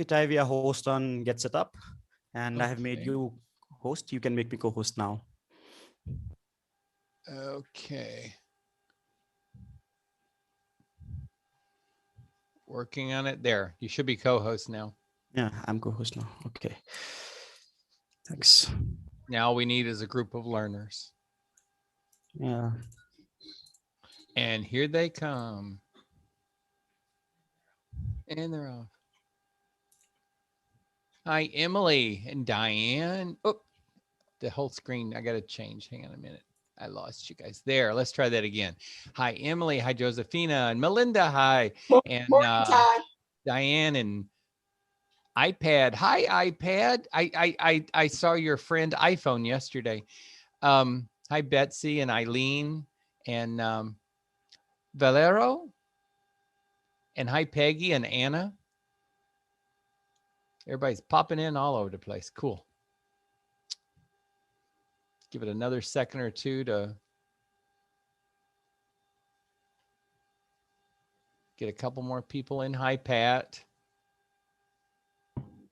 Okay, Tai, we are host on Get Set Up, and I have made Okay. you host. You can make me co-host now. Okay. Working on it. There. You should be co-host now. Yeah, I'm co-host now. Okay. Thanks. Now all we need is a group of learners. Yeah. And here they come. And they're off. Hi, Emily and Diane. Oh, the whole screen. I got to change. Hang on a minute. I lost you guys. There. Let's try that again. Hi, Emily. Hi, Josephina. And Melinda. Hi. And Morning time. Diane and iPad. Hi, iPad. I saw your friend iPhone yesterday. Hi, Betsy and Eileen and Valero. And hi, Peggy and Anna. Everybody's popping in all over the place. Cool. Give it another second or two to get a couple more people in. Hi, Pat.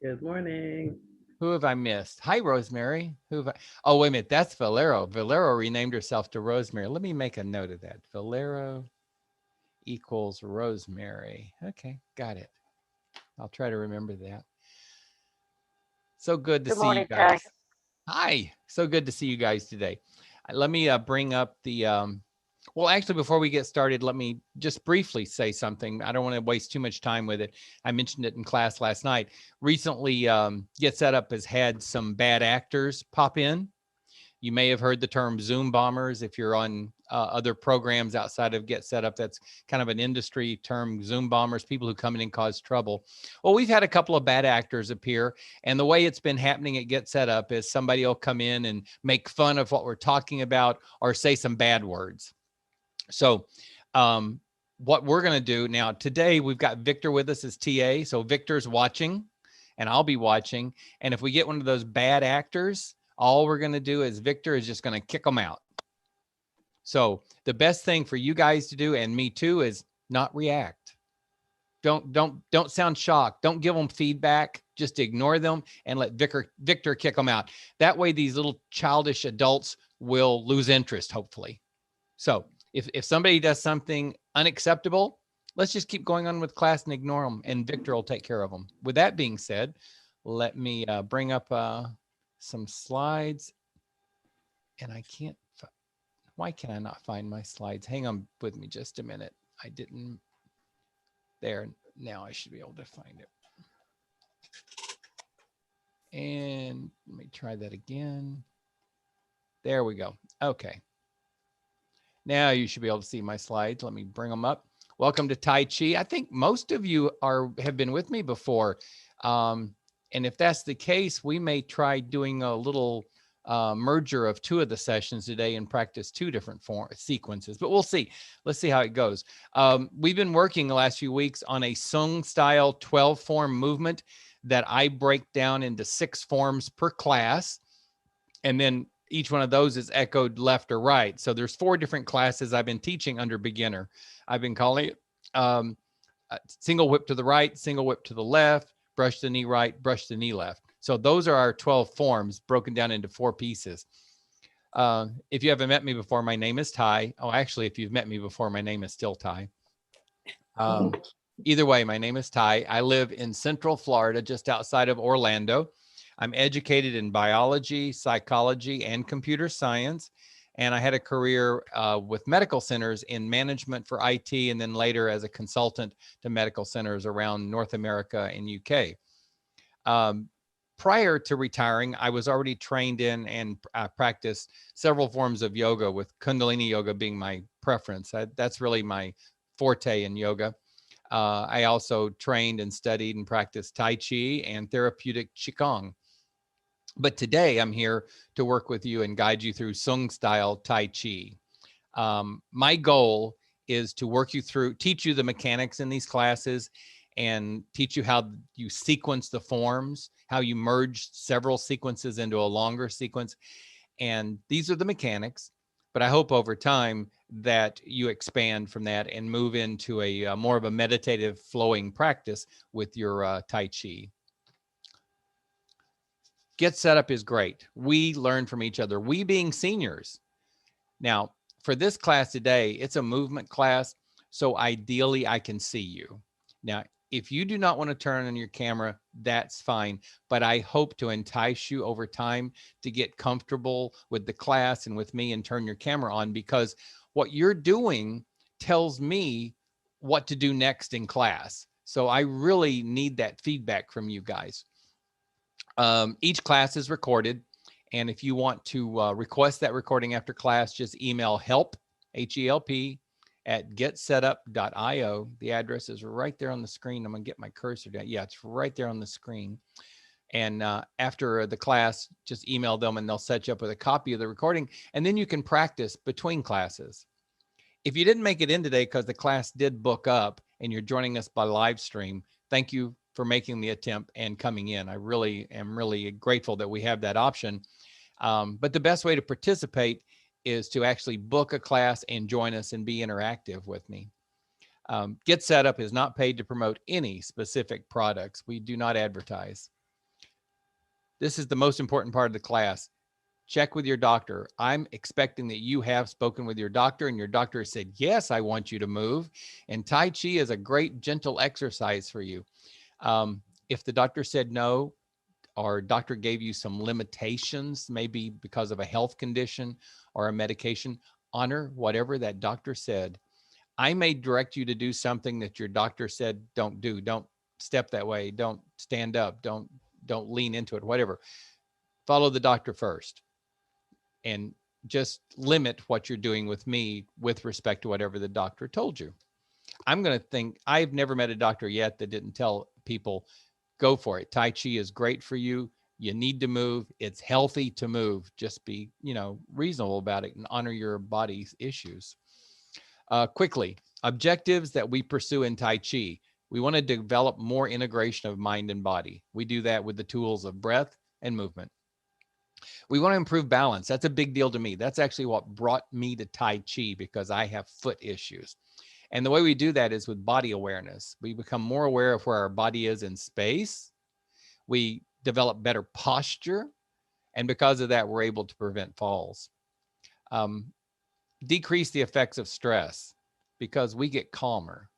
Good morning. Who have I missed? Hi, Rosemary. Who have I? Oh, wait a minute. That's Valero. Valero renamed herself to Rosemary. Let me make a note of that. Valero equals Rosemary. Okay, got it. I'll try to remember that. So good to Good see you morning, guys. Tai. Hi. So good to see you guys today. Let me bring up the well, actually, before we get started, let me just briefly say something. I don't want to waste too much time with it. I mentioned it in class last night. Recently, Get Set Up has had some bad actors pop in. You may have heard the term Zoom bombers if you're on other programs outside of Get Set Up. That's kind of an industry term, Zoom bombers, people who come in and cause trouble. Well, we've had a couple of bad actors appear, and the way it's been happening at Get Set Up is somebody will come in and make fun of what we're talking about or say some bad words. So what we're going to do now today, we've got Victor with us as TA. So Victor's watching and I'll be watching. And if we get one of those bad actors, all we're going to do is Victor is just going to kick them out. So the best thing for you guys to do, and me too, is not react. Don't sound shocked. Don't give them feedback. Just ignore them and let Victor kick them out. That way, these little childish adults will lose interest, hopefully. So if somebody does something unacceptable, let's just keep going on with class and ignore them, and Victor will take care of them. With that being said, let me bring up some slides. And I can't, why can I not find my slides? Hang on with me just a minute. I didn't, there, now I should be able to find it. And let me try that again. There we go. Okay. Now you should be able to see my slides. Let me bring them up. Welcome to Tai Chi. I think most of you have been with me before. And if that's the case, we may try doing a little merger of two of the sessions today and practice two different sequences, but we'll see. Let's see how it goes. We've been working the last few weeks on a Sung style 12 form movement that I break down into 6 forms per class. And then each one of those is echoed left or right. So there's 4 different classes I've been teaching under beginner. I've been calling it single whip to the right, single whip to the left, brush the knee right, brush the knee left. So those are our 12 forms broken down into 4 pieces. If you haven't met me before, my name is Tai. Oh, actually, if you've met me before, my name is still Tai. Either way, my name is Tai. I live in Central Florida, just outside of Orlando. I'm educated in biology, psychology, and computer science. And I had a career with medical centers in management for IT, and then later as a consultant to medical centers around North America and UK. Prior to retiring, I was already trained in and practiced several forms of yoga, with Kundalini yoga being my preference. That's really my forte in yoga. I also trained and studied and practiced Tai Chi and therapeutic Qigong. But today I'm here to work with you and guide you through Sung style Tai Chi. My goal is to work you through, teach you the mechanics in these classes and teach you how you sequence the forms, how you merge several sequences into a longer sequence. And these are the mechanics, but I hope over time that you expand from that and move into a more of a meditative flowing practice with your Tai Chi. Get Set Up is great. We learn from each other, we being seniors. Now, for this class today, it's a movement class. So ideally, I can see you. Now, if you do not want to turn on your camera, that's fine. But I hope to entice you over time to get comfortable with the class and with me and turn your camera on, because what you're doing tells me what to do next in class. So I really need that feedback from you guys. Each class is recorded. And if you want to request that recording after class, just email help, H-E-L-P, at getsetup.io. The address is right there on the screen. I'm going to get my cursor down. Yeah, it's right there on the screen. And after the class, just email them and they'll set you up with a copy of the recording. And then you can practice between classes. If you didn't make it in today because the class did book up and you're joining us by live stream, thank you for making the attempt and coming in. I really am really grateful that we have that option. But the best way to participate is to actually book a class and join us and be interactive with me. Get Set Up is not paid to promote any specific products. We do not advertise. This is the most important part of the class. Check with your doctor. I'm expecting that you have spoken with your doctor and your doctor said, yes, I want you to move. And Tai Chi is a great, gentle exercise for you. If the doctor said no, or doctor gave you some limitations, maybe because of a health condition or a medication, honor whatever that doctor said. I may direct you to do something that your doctor said don't do. Don't step that way. Don't stand up. Don't lean into it, whatever. Follow the doctor first. And just limit what you're doing with me with respect to whatever the doctor told you. I'm going to think, I've never met a doctor yet that didn't tell people, go for it. Tai Chi is great for you. You need to move. It's healthy to move. Just be, reasonable about it and honor your body's issues. Quickly, objectives that we pursue in Tai Chi. We want to develop more integration of mind and body. We do that with the tools of breath and movement. We want to improve balance. That's a big deal to me. That's actually what brought me to Tai Chi, because I have foot issues. And the way we do that is with body awareness. We become more aware of where our body is in space. We develop better posture. And because of that, we're able to prevent falls. Decrease the effects of stress, because we get calmer.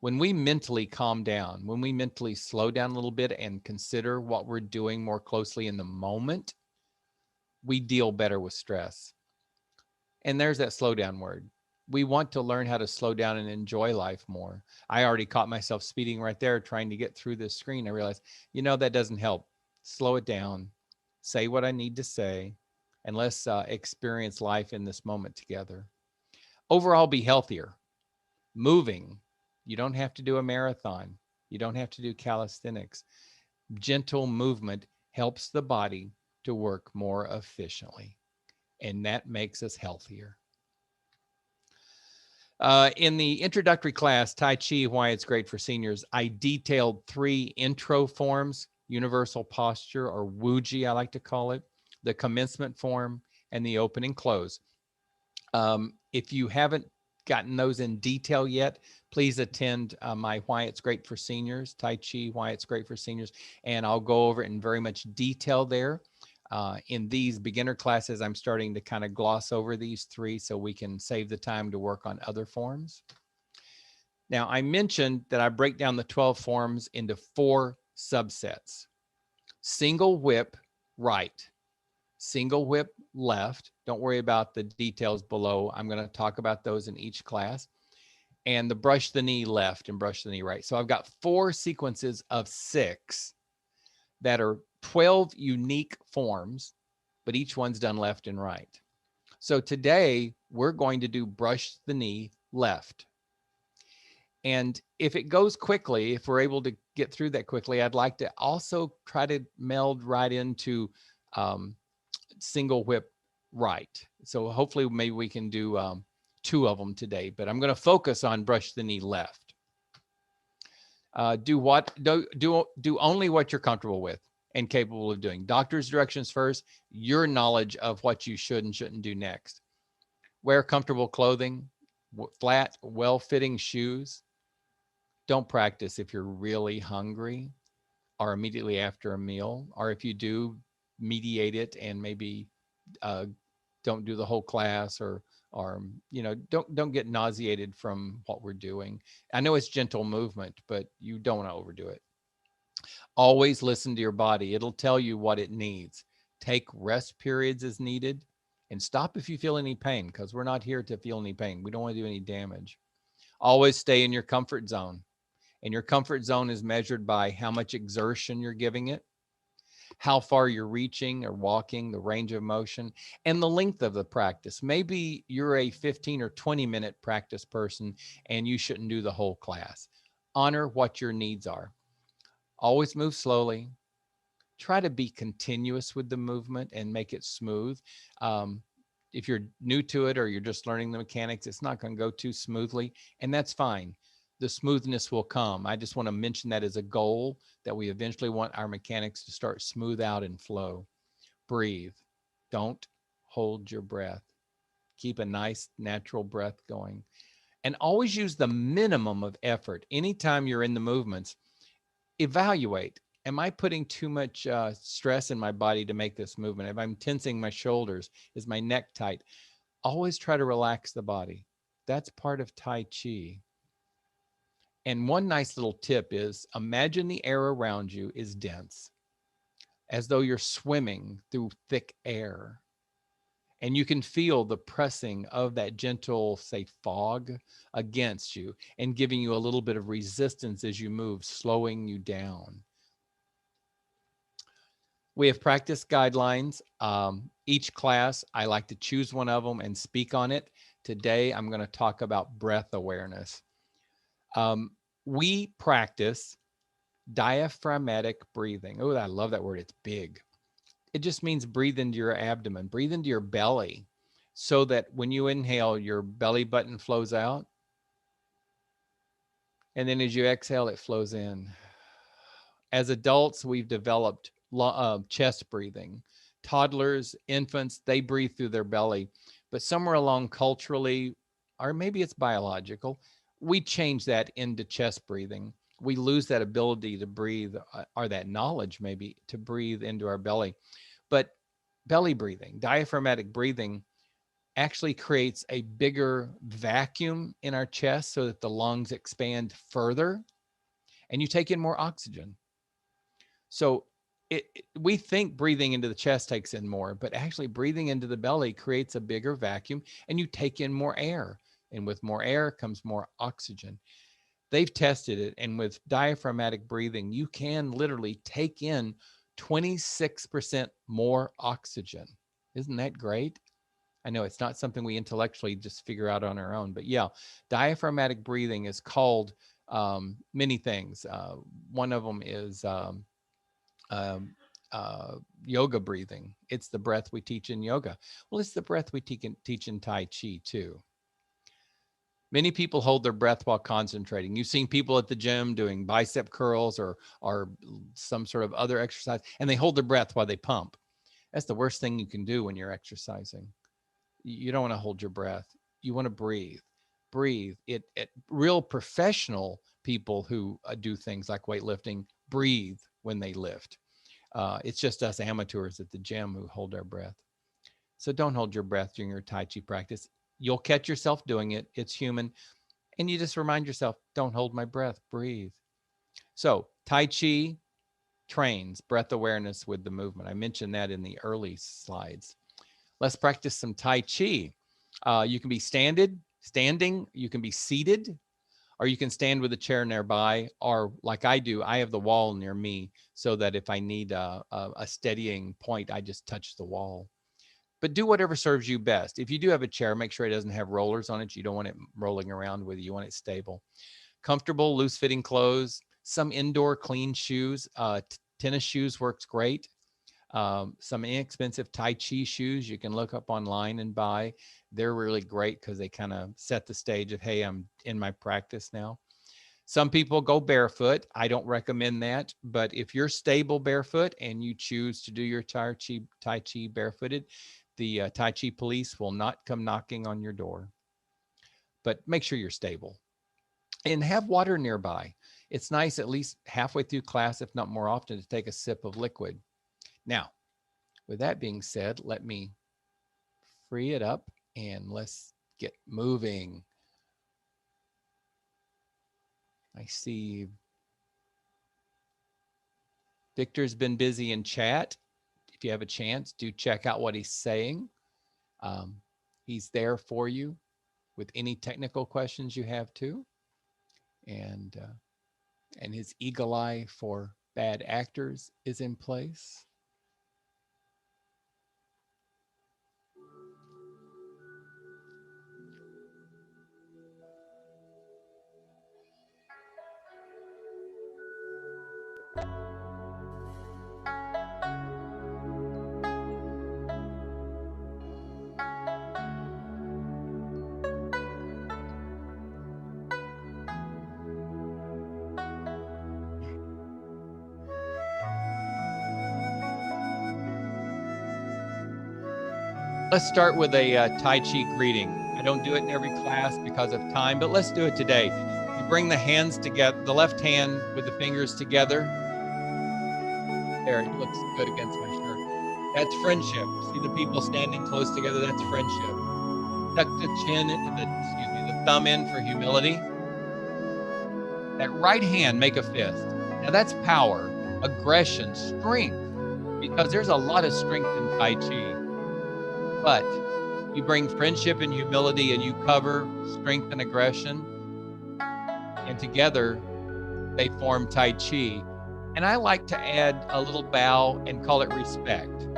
When we mentally calm down, when we mentally slow down a little bit and consider what we're doing more closely in the moment, we deal better with stress. And there's that slow down word. We want to learn how to slow down and enjoy life more. I already caught myself speeding right there, trying to get through this screen. I realized, that doesn't help. Slow it down, say what I need to say, and let's experience life in this moment together. Overall, be healthier. Moving. You don't have to do a marathon. You don't have to do calisthenics. Gentle movement helps the body to work more efficiently, and that makes us healthier. In the introductory class, Tai Chi, Why It's Great for Seniors, I detailed 3 intro forms: universal posture, or Wuji, I like to call it, the commencement form, and the open and close. If you haven't gotten those in detail yet, please attend my Why It's Great for Seniors, Tai Chi, Why It's Great for Seniors, and I'll go over it in very much detail there. In these beginner classes, I'm starting to kind of gloss over these 3 so we can save the time to work on other forms. Now, I mentioned that I break down the 12 forms into 4 subsets. Single whip right, single whip left. Don't worry about the details below. I'm going to talk about those in each class. And the brush the knee left and brush the knee right. So I've got 4 sequences of 6 that are 12 unique forms, but each one's done left and right. So today we're going to do brush the knee left. And if it goes quickly, if we're able to get through that quickly, I'd like to also try to meld right into single whip right. So hopefully maybe we can do 2 of them today, but I'm going to focus on brush the knee left. Do only what you're comfortable with and capable of doing. Doctor's directions first, your knowledge of what you should and shouldn't do next. Wear comfortable clothing, flat, well-fitting shoes. Don't practice if you're really hungry or immediately after a meal, or if you do, mediate it and maybe don't do the whole class, or don't get nauseated from what we're doing. I know it's gentle movement, but you don't want to overdo it. Always listen to your body. It'll tell you what it needs. Take rest periods as needed, and stop if you feel any pain, because we're not here to feel any pain. We don't want to do any damage. Always stay in your comfort zone. And your comfort zone is measured by how much exertion you're giving it, how far you're reaching or walking, the range of motion, and the length of the practice. Maybe you're a 15 or 20-minute practice person and you shouldn't do the whole class. Honor what your needs are. Always move slowly. Try to be continuous with the movement and make it smooth. If you're new to it or you're just learning the mechanics, it's not going to go too smoothly, and that's fine. The smoothness will come. I just want to mention that as a goal, that we eventually want our mechanics to start smooth out and flow. Breathe. Don't hold your breath. Keep a nice natural breath going, and always use the minimum of effort. Anytime you're in the movements, evaluate. Am I putting too much stress in my body to make this movement? If I'm tensing my shoulders, is my neck tight? Always try to relax the body. That's part of Tai Chi. And one nice little tip is, imagine the air around you is dense, as though you're swimming through thick air. And you can feel the pressing of that gentle, say, fog against you and giving you a little bit of resistance as you move, slowing you down. We have practice guidelines. Each class, I like to choose one of them and speak on it. Today, I'm going to talk about breath awareness. We practice diaphragmatic breathing. Oh, I love that word. It's big. It just means breathe into your abdomen, breathe into your belly, so that when you inhale, your belly button flows out. And then as you exhale, it flows in. As adults, we've developed chest breathing. Toddlers, infants, they breathe through their belly. But somewhere along culturally, or maybe it's biological, we change that into chest breathing. We lose that ability to breathe, or that knowledge maybe, to breathe into our belly. But belly breathing, diaphragmatic breathing, actually creates a bigger vacuum in our chest so that the lungs expand further and you take in more oxygen. So we think breathing into the chest takes in more, but actually breathing into the belly creates a bigger vacuum and you take in more air. And with more air comes more oxygen. They've tested it. And with diaphragmatic breathing, you can literally take in 26% more oxygen. Isn't that great? I know it's not something we intellectually just figure out on our own, but yeah, diaphragmatic breathing is called many things. One of them is yoga breathing. It's the breath we teach in yoga. Well, it's the breath we teach in Tai Chi too. Many people hold their breath while concentrating. You've seen people at the gym doing bicep curls or some sort of other exercise, and they hold their breath while they pump. That's the worst thing you can do when you're exercising. You don't want to hold your breath. You want to breathe. Breathe. It real professional people who do things like weightlifting breathe when they lift. It's just us amateurs at the gym who hold our breath. So don't hold your breath during your Tai Chi practice. You'll catch yourself doing it. It's human. And you just remind yourself, don't hold my breath, breathe. So Tai Chi trains breath awareness with the movement. I mentioned that in the early slides. Let's practice some Tai Chi. You can be standing, you can be seated, or you can stand with a chair nearby, or like I do, I have the wall near me so that if I need a steadying point, I just touch the wall. But do whatever serves you best. If you do have a chair, make sure it doesn't have rollers on it. You don't want it rolling around with you. You want it stable. Comfortable, loose-fitting clothes, some indoor clean shoes. Tennis shoes works great. Some inexpensive Tai Chi shoes you can look up online and buy. They're really great because they kind of set the stage of, hey, I'm in my practice now. Some people go barefoot. I don't recommend that, but if you're stable barefoot and you choose to do your Tai Chi barefooted, the Tai Chi police will not come knocking on your door. But make sure you're stable and have water nearby. It's nice at least halfway through class, if not more often, to take a sip of liquid. Now, with that being said, let me free it up and let's get moving. I see Victor's been busy in chat. If you have a chance, do check out what he's saying. He's there for you with any technical questions you have too. And his eagle eye for bad actors is in place. Let's start with a Tai Chi greeting. I don't do it in every class because of time, but let's do it today. You bring the hands together, the left hand with the fingers together. There, it looks good against my shirt. That's friendship. See the people standing close together? That's friendship. Tuck the chin, the thumb in for humility. That right hand, make a fist. Now that's power, aggression, strength, because there's a lot of strength in Tai Chi. But you bring friendship and humility and you cover strength and aggression. And together they form Tai Chi. And I like to add a little bow and call it respect.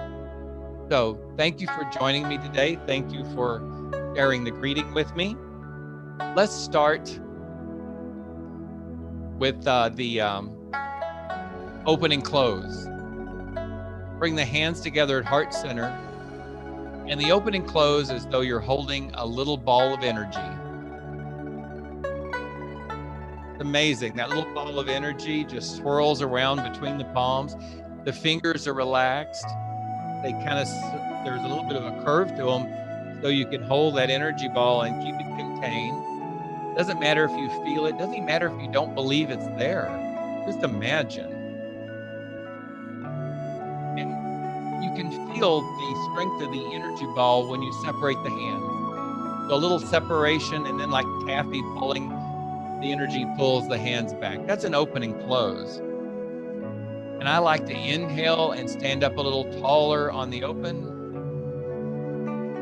So thank you for joining me today. Thank you for sharing the greeting with me. Let's start with the open and close. Bring the hands together at heart center. And the open and close as though you're holding a little ball of energy. It's amazing. That little ball of energy just swirls around between the palms. The fingers are relaxed. They kind of, there's a little bit of a curve to them, so you can hold that energy ball and keep it contained. Doesn't matter if you feel it. Doesn't matter if you don't believe it's there. Just imagine. You can feel the strength of the energy ball when you separate the hands. So a little separation, and then like taffy pulling, the energy pulls the hands back. That's an open and close. And I like to inhale and stand up a little taller on the open.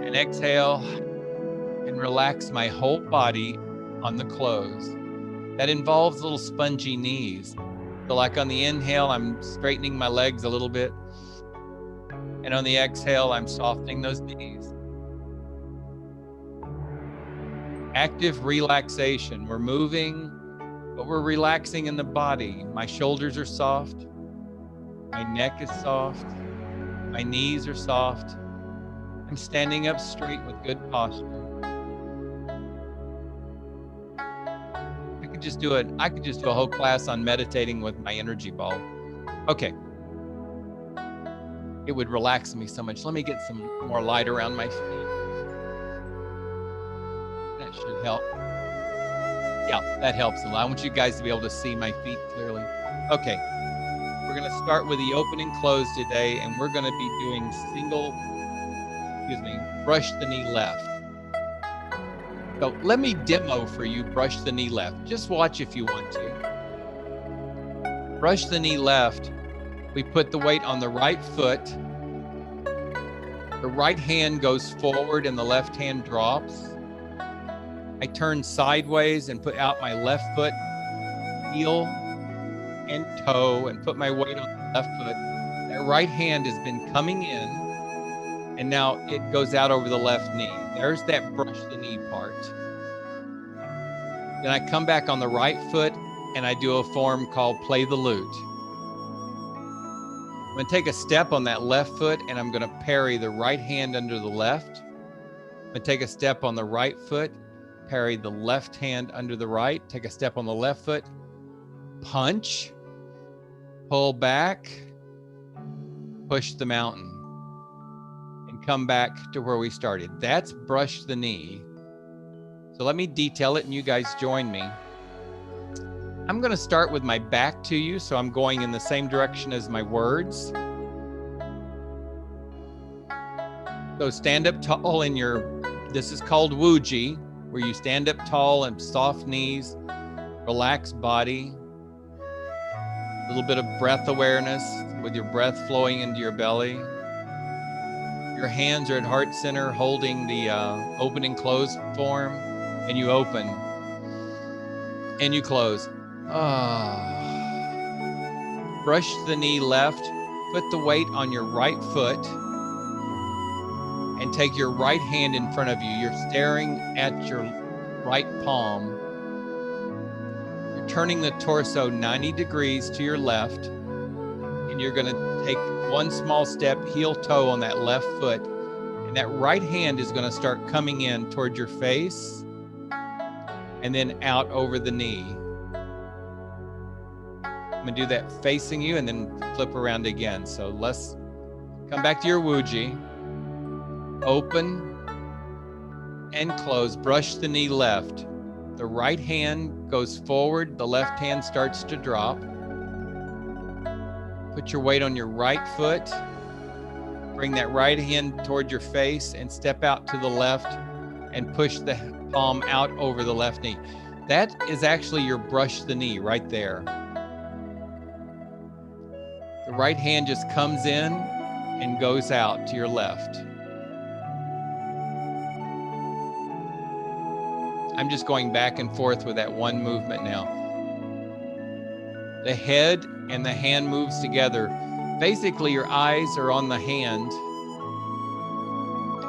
And exhale and relax my whole body on the close. That involves little spongy knees. So like on the inhale, I'm straightening my legs a little bit. And on the exhale, I'm softening those knees. Active relaxation. We're moving, but we're relaxing in the body. My shoulders are soft. My neck is soft. My knees are soft. I'm standing up straight with good posture. I could just do a whole class on meditating with my energy ball. Okay. It would relax me so much. Let me get some more light around my feet. That should help. Yeah, that helps a lot. I want you guys to be able to see my feet clearly. Okay, we're gonna start with the open and close today, and we're gonna be doing brush the knee left. So let me demo for you, brush the knee left. Just watch if you want to. Brush the knee left. We put the weight on the right foot. The right hand goes forward and the left hand drops. I turn sideways and put out my left foot, heel and toe, and put my weight on the left foot. That right hand has been coming in, and now it goes out over the left knee. There's that brush the knee part. Then I come back on the right foot and I do a form called play the lute. I'm gonna take a step on that left foot and I'm gonna parry the right hand under the left. I'm gonna take a step on the right foot, parry the left hand under the right, take a step on the left foot, punch, pull back, push the mountain, and come back to where we started. That's brush the knee. So let me detail it and you guys join me. I'm going to start with my back to you, so I'm going in the same direction as my words. So stand up tall in this is called Wuji, where you stand up tall and soft knees, relaxed body, a little bit of breath awareness with your breath flowing into your belly. Your hands are at heart center holding the open and close form, and you open and you close. Brush the knee left, put the weight on your right foot, and take your right hand in front of you. You're staring at your right palm. You're turning the torso 90 degrees to your left, and you're gonna take one small step, heel toe on that left foot, and that right hand is gonna start coming in toward your face and then out over the knee. I'm gonna do that facing you and then flip around again. So let's come back to your Wuji. Open and close. Brush the knee left. The right hand goes forward. The left hand starts to drop. Put your weight on your right foot. Bring that right hand toward your face and step out to the left and push the palm out over the left knee. That is actually your brush the knee right there. The right hand just comes in and goes out to your left. I'm just going back and forth with that one movement now. The head and the hand moves together. Basically, your eyes are on the hand.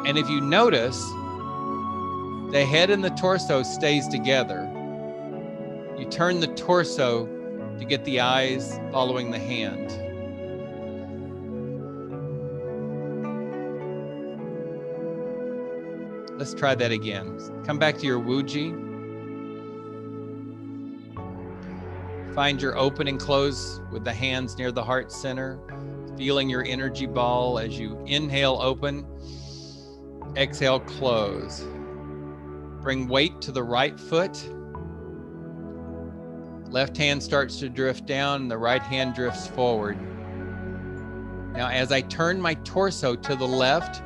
And if you notice, the head and the torso stays together. You turn the torso to get the eyes following the hand. Let's try that again. Come back to your Wuji. Find your open and close with the hands near the heart center, feeling your energy ball as you inhale, open, exhale, close. Bring weight to the right foot. Left hand starts to drift down and the right hand drifts forward. Now, as I turn my torso to the left,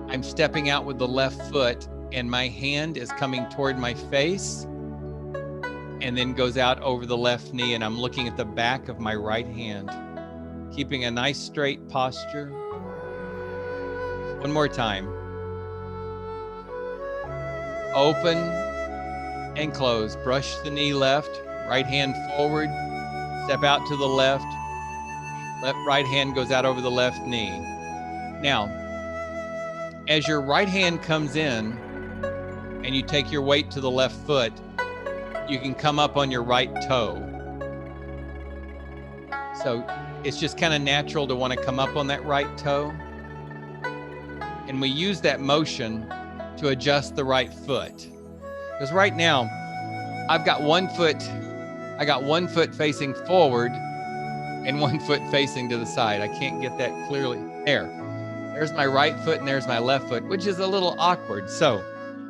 I'm stepping out with the left foot and my hand is coming toward my face and then goes out over the left knee, and I'm looking at the back of my right hand, keeping a nice straight posture. One more time. Open and close. Brush the knee left, right hand forward, step out to the left. Right hand goes out over the left knee. Now, as your right hand comes in and you take your weight to the left foot, you can come up on your right toe. So it's just kind of natural to want to come up on that right toe. And we use that motion to adjust the right foot. Because right now, I got one foot facing forward and one foot facing to the side. I can't get that clearly. There's my right foot and there's my left foot, which is a little awkward. So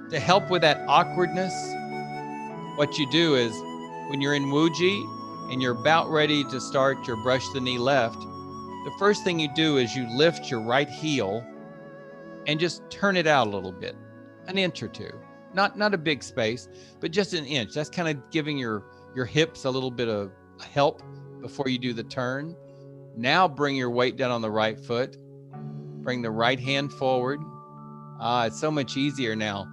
to help with that awkwardness, what you do is when you're in Wuji and you're about ready to start your brush the knee left, the first thing you do is you lift your right heel and just turn it out a little bit, an inch or two. Not a big space, but just an inch. That's kind of giving your hips a little bit of help before you do the turn. Now bring your weight down on the right foot. Bring the right hand forward. It's so much easier now.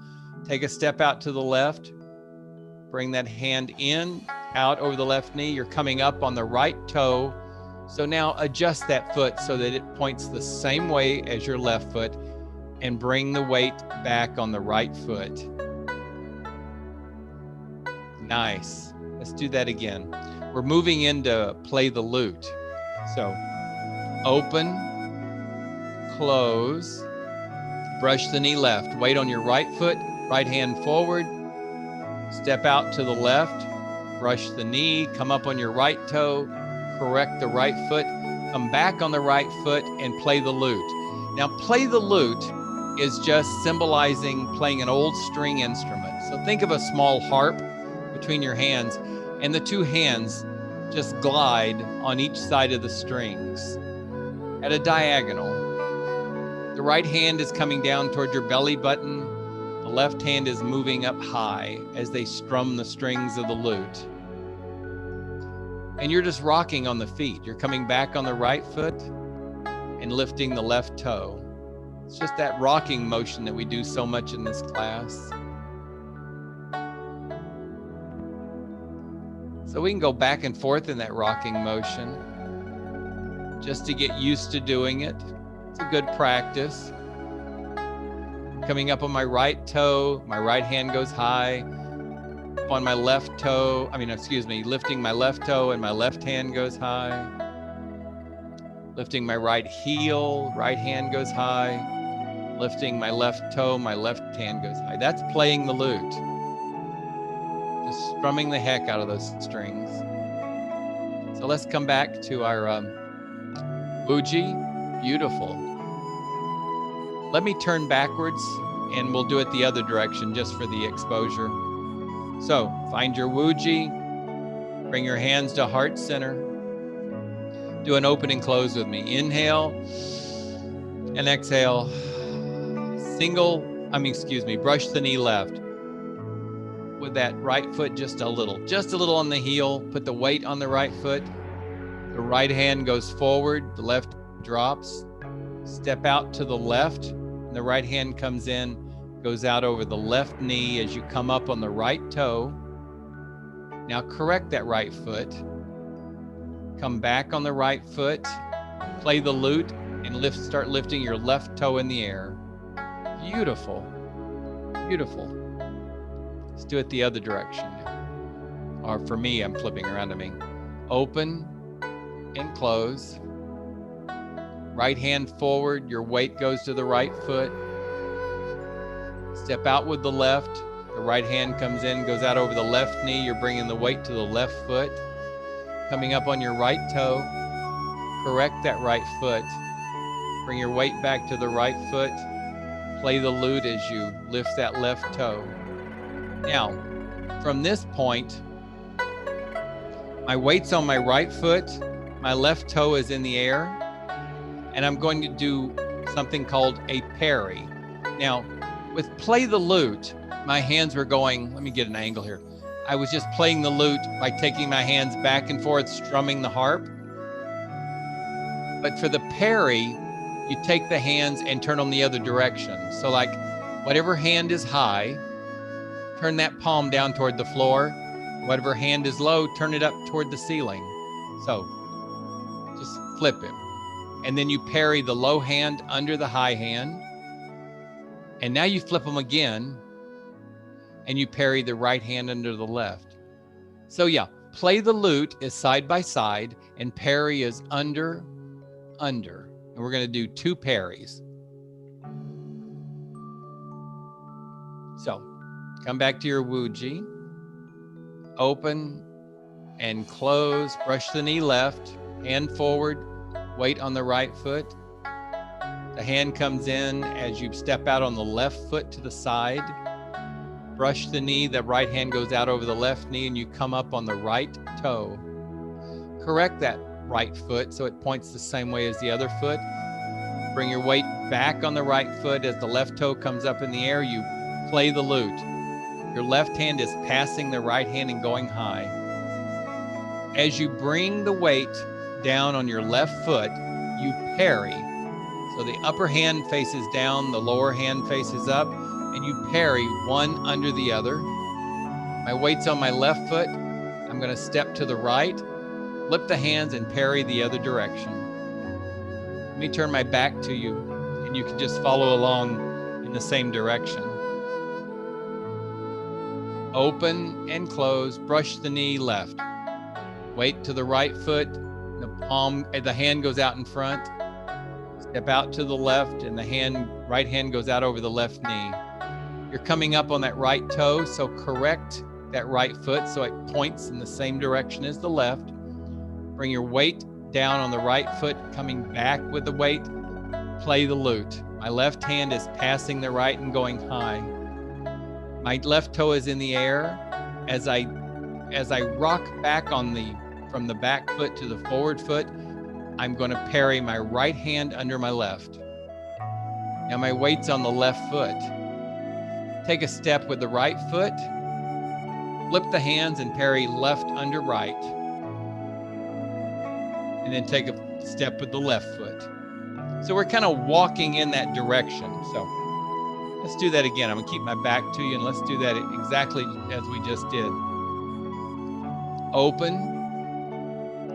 Take a step out to the left. Bring that hand in, out over the left knee. You're coming up on the right toe. So now adjust that foot so that it points the same way as your left foot and bring the weight back on the right foot. Nice. Let's do that again. We're moving into play the lute. So open, close, brush the knee left, weight on your right foot, right hand forward, step out to the left, brush the knee, come up on your right toe, correct the right foot, come back on the right foot and play the lute. Now play the lute is just symbolizing playing an old string instrument. So think of a small harp between your hands and the two hands just glide on each side of the strings at a diagonal. The right hand is coming down toward your belly button. The left hand is moving up high as they strum the strings of the lute. And you're just rocking on the feet. You're coming back on the right foot and lifting the left toe. It's just that rocking motion that we do so much in this class. So we can go back and forth in that rocking motion just to get used to doing it. It's a good practice. Coming up on my right toe, my right hand goes high. On my left toe, lifting my left toe and my left hand goes high. Lifting my right heel, right hand goes high. Lifting my left toe, my left hand goes high. That's playing the lute. Just strumming the heck out of those strings. So let's come back to our wuji. Beautiful. Let me turn backwards and we'll do it the other direction just for the exposure. So find your wuji, bring your hands to heart center. Do an open and close with me. Inhale and exhale. Brush the knee left. With that right foot just a little on the heel. Put the weight on the right foot. The right hand goes forward, the left drops. Step out to the left, and the right hand comes in. Goes out over the left knee as you come up on the right toe. Now correct that right foot. Come back on the right foot. Play the lute and start lifting your left toe in the air. Beautiful. Beautiful. Let's do it the other direction. Or for me, I'm flipping around to me. Open and close. Right hand forward, your weight goes to the right foot. Step out with the left. The right hand comes in, goes out over the left knee. You're bringing the weight to the left foot. Coming up on your right toe. Correct that right foot. Bring your weight back to the right foot. Play the lute as you lift that left toe. Now, from this point, my weight's on my right foot. My left toe is in the air. And I'm going to do something called a parry. Now, with play the lute, my hands were going, let me get an angle here. I was just playing the lute by taking my hands back and forth, strumming the harp. But for the parry, you take the hands and turn them the other direction. So like whatever hand is high, turn that palm down toward the floor. Whatever hand is low, turn it up toward the ceiling. So just flip it. And then you parry the low hand under the high hand. And now you flip them again and you parry the right hand under the left. So yeah, play the lute is side by side and parry is under. And we're going to do 2 parries. So come back to your wuji. Open and close. Brush the knee left, hand forward, weight on the right foot. The hand comes in as you step out on the left foot to the side. Brush the knee, the right hand goes out over the left knee and you come up on the right toe. Correct that right foot so it points the same way as the other foot. Bring your weight back on the right foot as the left toe comes up in the air. You play the lute. Your left hand is passing the right hand and going high. As you bring the weight down on your left foot, you parry. So the upper hand faces down, the lower hand faces up, and you parry one under the other. My weight's on my left foot. I'm going to step to the right, flip the hands, and parry the other direction. Let me turn my back to you, and you can just follow along in the same direction. Open and close, brush the knee left. Weight to the right foot, the hand goes out in front. Step out to the left and the right hand goes out over the left knee. You're coming up on that right toe, so correct that right foot so it points in the same direction as the left. Bring your weight down on the right foot, coming back with the weight. Play the lute. My left hand is passing the right and going high. My left toe is in the air. As I rock back from the back foot to the forward foot, I'm going to parry my right hand under my left. Now my weight's on the left foot. Take a step with the right foot, flip the hands and parry left under right. And then take a step with the left foot. So we're kind of walking in that direction. So let's do that again. I'm gonna keep my back to you and let's do that exactly as we just did. Open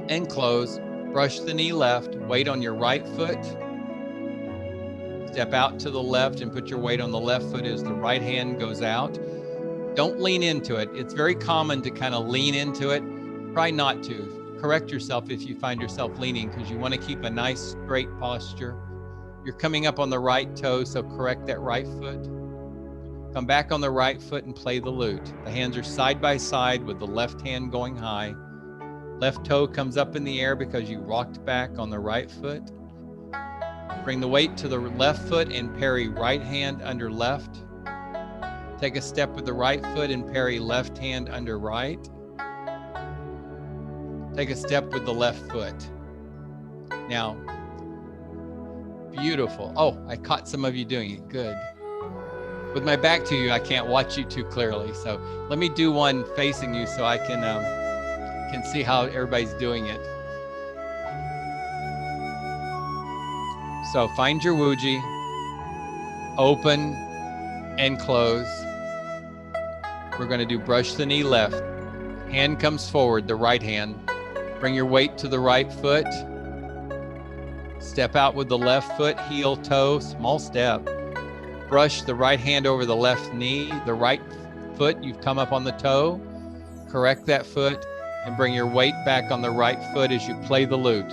and close, brush the knee left, weight on your right foot. Step out to the left and put your weight on the left foot as the right hand goes out. Don't lean into it. It's very common to kind of lean into it. Try not to. Correct yourself if you find yourself leaning because you want to keep a nice straight posture. You're coming up on the right toe, so correct that right foot. Come back on the right foot and play the lute. The hands are side by side with the left hand going high. Left toe comes up in the air because you rocked back on the right foot. Bring the weight to the left foot and parry right hand under left. Take a step with the right foot and parry left hand under right. Take a step with the left foot. Now, beautiful. Oh, I caught some of you doing it. Good. With my back to you, I can't watch you too clearly. So let me do one facing you so I can see how everybody's doing it. So find your wuji, open and close. We're going to do brush the knee left. Hand comes forward, the right hand. Bring your weight to the right foot. Step out with the left foot, heel, toe, small step. Brush the right hand over the left knee, the right foot, you've come up on the toe. Correct that foot and bring your weight back on the right foot as you play the lute.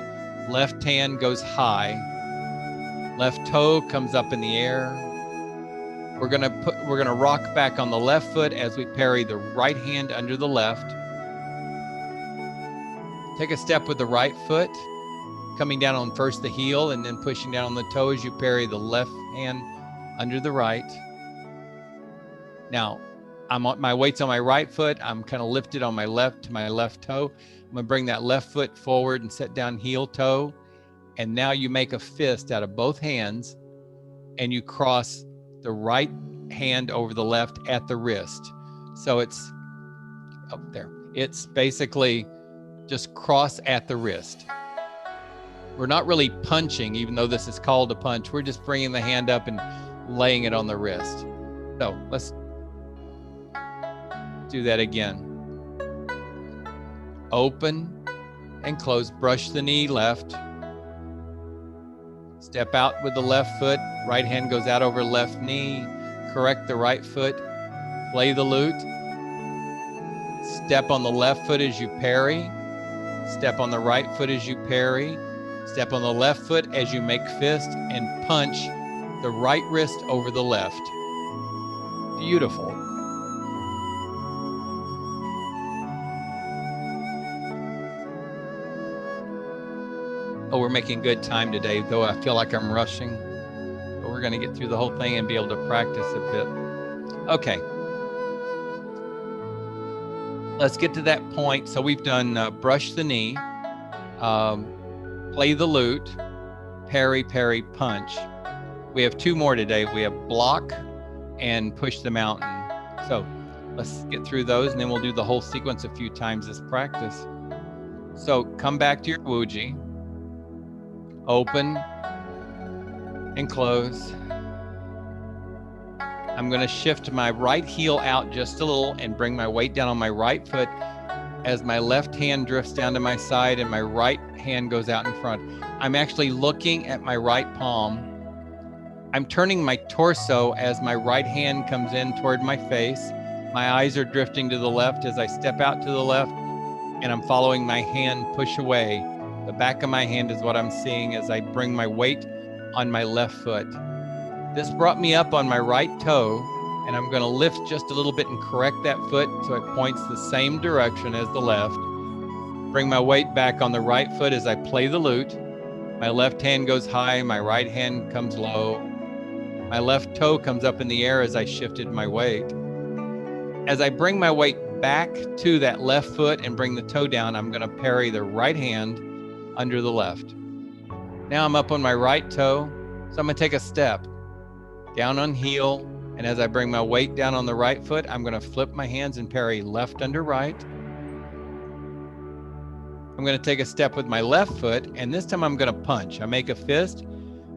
Left hand goes high. Left toe comes up in the air. We're gonna rock back on the left foot as we parry the right hand under the left. Take a step with the right foot, coming down on first the heel and then pushing down on the toe as you parry the left hand under the right. Now, my weight's on my right foot. I'm kind of lifted on my left to my left toe. I'm gonna bring that left foot forward and set down heel toe. And now you make a fist out of both hands and you cross the right hand over the left at the wrist. So it's up there. It's basically just cross at the wrist. We're not really punching, even though this is called a punch. We're just bringing the hand up and laying it on the wrist. So let's do that again. Open and close, brush the knee left. Step out with the left foot, right hand goes out over left knee, correct the right foot, play the lute. Step on the left foot as you parry, step on the right foot as you parry, step on the left foot as you make fist and punch the right wrist over the left. Beautiful. Oh, we're making good time today, though I feel like I'm rushing. But we're going to get through the whole thing and be able to practice a bit. Okay. Let's get to that point. So we've done brush the knee, play the lute, parry, parry, punch. We have two more today. We have block and push the mountain. So let's get through those and then we'll do the whole sequence a few times as practice. So come back to your wuji. Open and close. I'm going to shift my right heel out just a little and bring my weight down on my right foot as my left hand drifts down to my side and my right hand goes out in front. I'm actually looking at my right palm. I'm turning my torso as my right hand comes in toward my face. My eyes are drifting to the left as I step out to the left and I'm following my hand push away. The back of my hand is what I'm seeing as I bring my weight on my left foot. This brought me up on my right toe, and I'm going to lift just a little bit and correct that foot so it points the same direction as the left. Bring my weight back on the right foot as I play the lute. My left hand goes high, my right hand comes low. My left toe comes up in the air as I shifted my weight. As I bring my weight back to that left foot and bring the toe down, I'm going to parry the right hand under the left. Now I'm up on my right toe, so I'm going to take a step. down on heel. And as I bring my weight down on the right foot, I'm going to flip my hands and parry left under right. I'm going to take a step with my left foot, and this time I'm going to punch. I make a fist.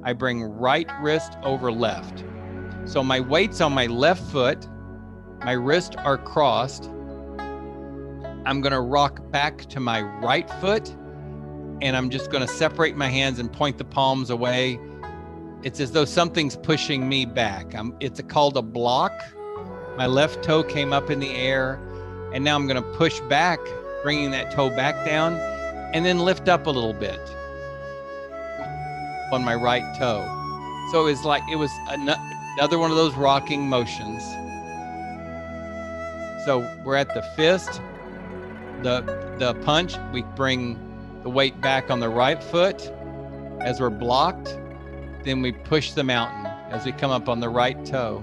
I bring right wrist over left. So my weight's on my left foot. My wrists are crossed. I'm going to rock back to my right foot, and I'm just going to separate my hands and point the palms away. It's as though something's pushing me back. It's called a block. My left toe came up in the air, and now I'm going to push back, bringing that toe back down, and then lift up a little bit on my right toe. So it was another one of those rocking motions. So we're at the fist, the punch. We bring the weight back on the right foot as we're blocked. Then we push the mountain as we come up on the right toe.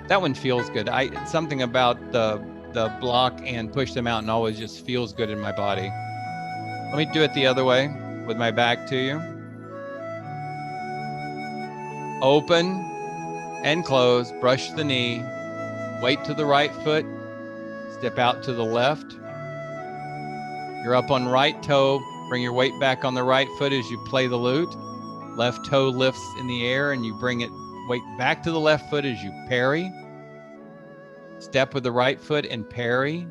That one feels good. Something about the block and push the mountain always just feels good in my body. Let me do it the other way with my back to you. Open and close, brush the knee, weight to the right foot, step out to the left. You're up on right toe, bring your weight back on the right foot as you play the lute. Left toe lifts in the air and you bring it weight back to the left foot as you parry. Step with the right foot and parry.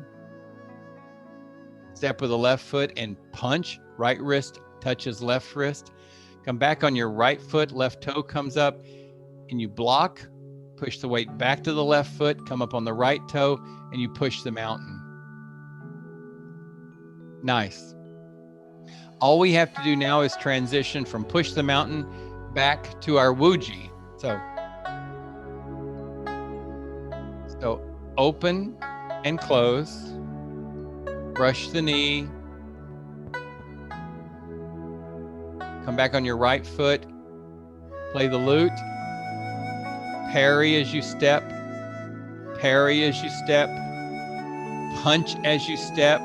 Step with the left foot and punch. Right wrist touches left wrist. Come back on your right foot, left toe comes up and you block. Push the weight back to the left foot, come up on the right toe and you push the mountain. Nice. All we have to do now is transition from push the mountain back to our wuji. So open and close, brush the knee, come back on your right foot, play the lute, parry as you step, punch as you step.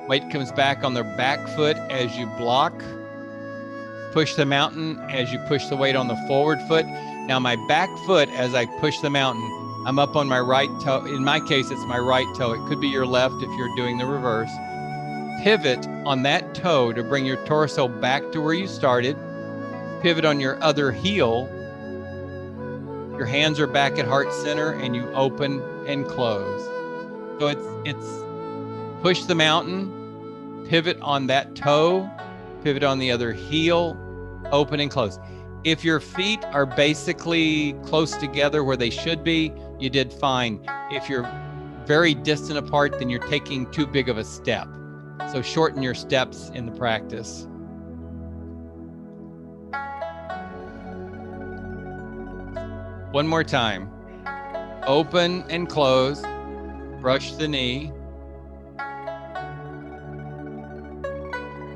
Weight comes back on the back foot as you block. Push the mountain as you push the weight on the forward foot. Now my back foot, as I push the mountain, I'm up on my right toe. In my case, it's my right toe. It could be your left if you're doing the reverse. Pivot on that toe to bring your torso back to where you started. Pivot on your other heel. Your hands are back at heart center and you open and close. So it's push the mountain, pivot on that toe, pivot on the other heel, open and close. If your feet are basically close together where they should be, you did fine. If you're very distant apart, then you're taking too big of a step. So shorten your steps in the practice. One more time. Open and close, brush the knee,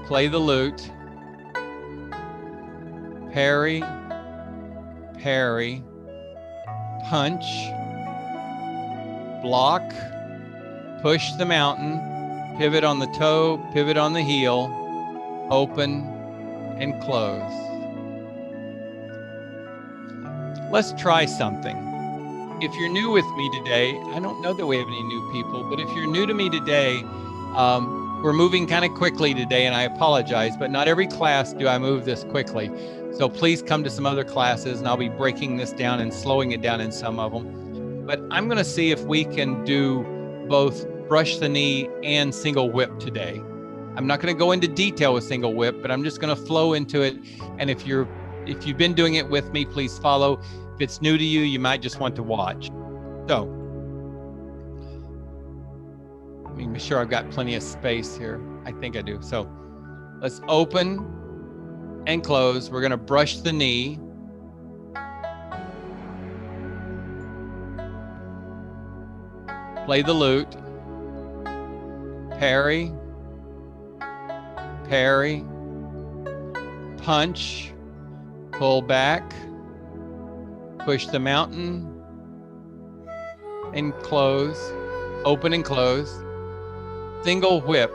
play the lute, parry, punch, block, push the mountain, pivot on the toe, pivot on the heel, open and close. Let's try something. If you're new with me today, I don't know that we have any new people, but if you're new to me today, we're moving kind of quickly today, and I apologize, but not every class do I move this quickly. So please come to some other classes, and I'll be breaking this down and slowing it down in some of them. But I'm going to see if we can do both brush the knee and single whip today. I'm not going to go into detail with single whip, but I'm just going to flow into it. And if you've been doing it with me, please follow. If it's new to you, you might just want to watch. So, let me make sure I've got plenty of space here. I think I do. So, let's open and close. We're going to brush the knee. Play the lute. Parry. Punch. Pull back. Push the mountain. And close. Open and close. Single whip.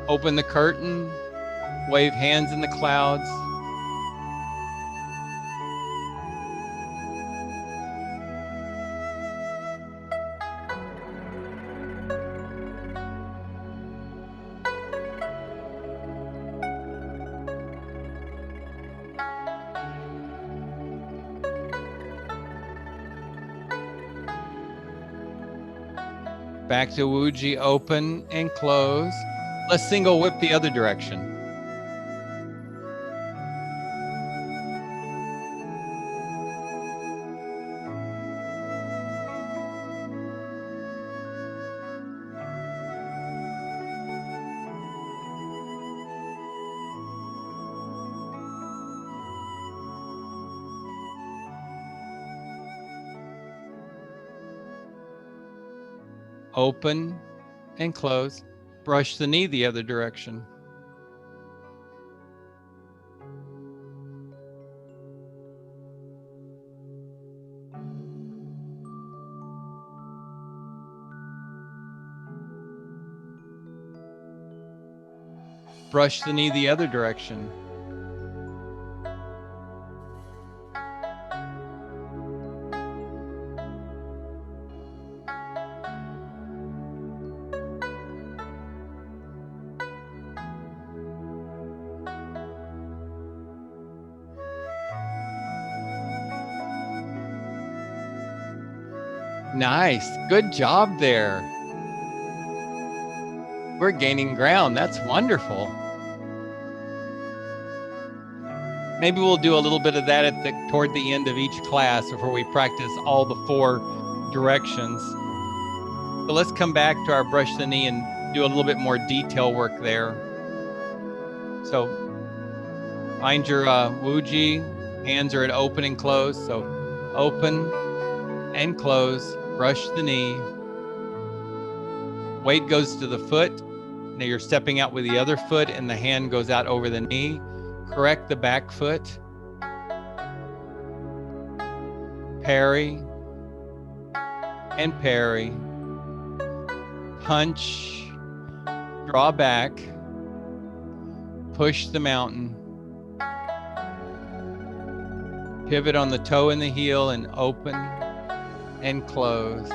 Open the curtain. Wave hands in the clouds. Back to Wuji, open and close. Let's single whip the other direction. Open and close. Brush the knee the other direction. Brush the knee the other direction. Nice. Good job there. We're gaining ground. That's wonderful. Maybe we'll do a little bit of that toward the end of each class before we practice all the 4 directions. So let's come back to our brush the knee and do a little bit more detail work there. So find your Wuji. Hands are at open and close. So open and close. Brush the knee. Weight goes to the foot. Now you're stepping out with the other foot and the hand goes out over the knee. Correct the back foot. Parry and parry. Punch. Draw back. Push the mountain. Pivot on the toe and the heel and open and close.